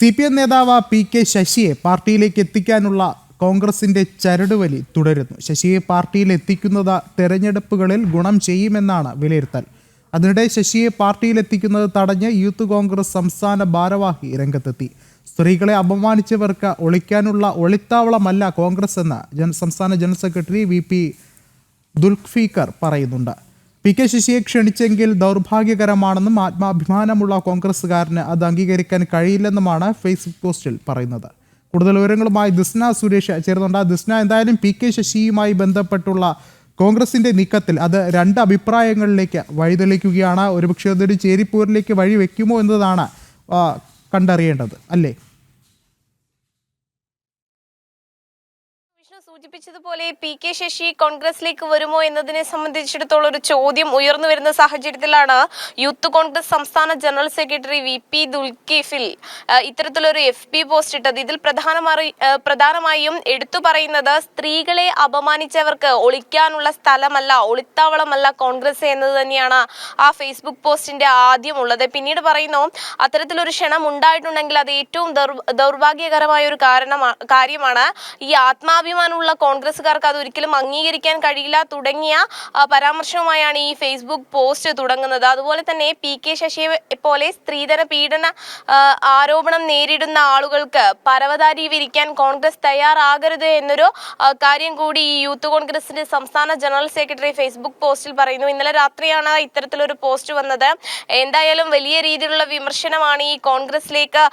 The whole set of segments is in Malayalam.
CPM നേതാവ് PK ശശിയെ പാർട്ടിയിലേക്ക് എത്തിക്കാനുള്ള കോൺഗ്രസിന്റെ ചരടുവലി തുടരുന്നു. ശശിയെ പാർട്ടിയിൽ എത്തിക്കുന്നത് തെരഞ്ഞെടുപ്പുകളിൽ ഗുണം ചെയ്യുമെന്നാണ് വിലയിരുത്തൽ. അതിനിടെ ശശിയെ പാർട്ടിയിൽ എത്തിക്കുന്നത് തടഞ്ഞ് യൂത്ത് കോൺഗ്രസ് സംസ്ഥാന ഭാരവാഹി രംഗത്തെത്തി. സ്ത്രീകളെ അപമാനിച്ചവർക്ക് ഒളിക്കാനുള്ള ഒളിത്താവളമല്ല കോൺഗ്രസ് എന്ന് സംസ്ഥാന ജനറൽ സെക്രട്ടറി VP ദുൽഖിഫർ പറയുന്നുണ്ട്. PK ശശിയെ ക്ഷണിച്ചെങ്കിൽ ദൗർഭാഗ്യകരമാണെന്നും ആത്മാഭിമാനമുള്ള കോൺഗ്രസ്സുകാരന് അത് അംഗീകരിക്കാൻ കഴിയില്ലെന്നുമാണ് ഫേസ്ബുക്ക് പോസ്റ്റിൽ പറയുന്നത്. കൂടുതൽ വിവരങ്ങളുമായി ദിസ്ന സുരേഷ് ചേർന്നുണ്ട്. ദിസ്ന, എന്തായാലും PK ശശിയുമായി ബന്ധപ്പെട്ടുള്ള കോൺഗ്രസിന്റെ നീക്കത്തിൽ അത് രണ്ട് അഭിപ്രായങ്ങളിലേക്ക് വഴിതെളിക്കുകയാണ്. ഒരുപക്ഷെ അതൊരു ചേരിപ്പോരിലേക്ക് വഴി വെക്കുമോ എന്നതാണ് കണ്ടറിയേണ്ടത്, അല്ലേ? സൂചിപ്പിച്ചതുപോലെ PK ശശി കോൺഗ്രസിലേക്ക് വരുമോ എന്നതിനെ സംബന്ധിച്ചിടത്തോളം ഒരു ചോദ്യം ഉയർന്നു വരുന്ന സാഹചര്യത്തിലാണ് യൂത്ത് കോൺഗ്രസ് സംസ്ഥാന ജനറൽ സെക്രട്ടറി VP ദുൽഖിഫർ ഇത്തരത്തിലൊരു FB പോസ്റ്റ് ഇട്ടത്. ഇതിൽ പ്രധാനമായും എടുത്തു പറയുന്നത് സ്ത്രീകളെ അപമാനിച്ചവർക്ക് ഒളിക്കാനുള്ള സ്ഥലമല്ല, ഒളിത്താവളമല്ല കോൺഗ്രസ് എന്നത് തന്നെയാണ് ആ ഫേസ്ബുക്ക് പോസ്റ്റിന്റെ ആദ്യമുള്ളത്. പിന്നീട് പറയുന്നു, അത്തരത്തിലൊരു ക്ഷണം ഉണ്ടായിട്ടുണ്ടെങ്കിൽ അത് ഏറ്റവും ദൗർഭാഗ്യകരമായ ഒരു കാര്യമാണ്. ഈ ആത്മാഭിമാനമുള്ള കോൺഗ്രസുകാർക്ക് അത് ഒരിക്കലും അംഗീകരിക്കാൻ കഴിയില്ല തുടങ്ങിയ പരാമർശവുമായാണ് ഈ ഫേസ്ബുക്ക് പോസ്റ്റ് തുടങ്ങുന്നത്. അതുപോലെ തന്നെ PK ശശിയെ പോലെ സ്ത്രീധന പീഡന ആരോപണം നേരിടുന്ന ആളുകൾക്ക് പരവതാരി വിരിക്കാൻ കോൺഗ്രസ് തയ്യാറാകരുത് എന്നൊരു കാര്യം കൂടി ഈ യൂത്ത് കോൺഗ്രസിന്റെ സംസ്ഥാന ജനറൽ സെക്രട്ടറി ഫേസ്ബുക്ക് പോസ്റ്റിൽ പറയുന്നു. ഇന്നലെ രാത്രിയാണ് ഇത്തരത്തിലൊരു പോസ്റ്റ് വന്നത്. എന്തായാലും വലിയ രീതിയിലുള്ള വിമർശനമാണ് ഈ കോൺഗ്രസിലേക്ക്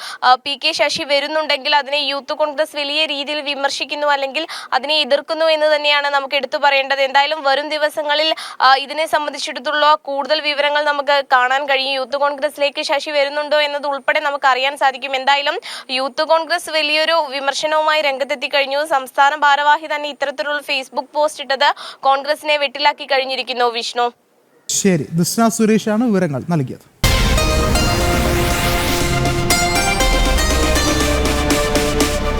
PK ശശി വരുന്നുണ്ടെങ്കിൽ അതിനെ യൂത്ത് കോൺഗ്രസ് വലിയ രീതിയിൽ വിമർശിക്കുന്നു, അല്ലെങ്കിൽ അതിനെ എതിർക്കുന്നു എന്ന് തന്നെയാണ് നമുക്ക് എടുത്തു പറയേണ്ടത്. എന്തായാലും വരും ദിവസങ്ങളിൽ ഇതിനെ സംബന്ധിച്ചിടത്തുള്ള കൂടുതൽ വിവരങ്ങൾ നമുക്ക് കാണാൻ കഴിയും. യൂത്ത് കോൺഗ്രസിലേക്ക് ശശി വരുന്നുണ്ടോ എന്നത് ഉൾപ്പെടെ നമുക്ക് അറിയാൻ സാധിക്കും. എന്തായാലും യൂത്ത് കോൺഗ്രസ് വലിയൊരു വിമർശനവുമായി രംഗത്തെത്തി കഴിഞ്ഞു. സംസ്ഥാന ഭാരവാഹി തന്നെ ഇത്തരത്തിലുള്ള ഫേസ്ബുക്ക് പോസ്റ്റ് ഇട്ടത് കോൺഗ്രസിനെ വെട്ടിലാക്കി കഴിഞ്ഞിരിക്കുന്നു. വിഷ്ണു, ശരി. ദിസ്ന സുരേഷാണ് വിവരങ്ങൾ നൽകിയത്.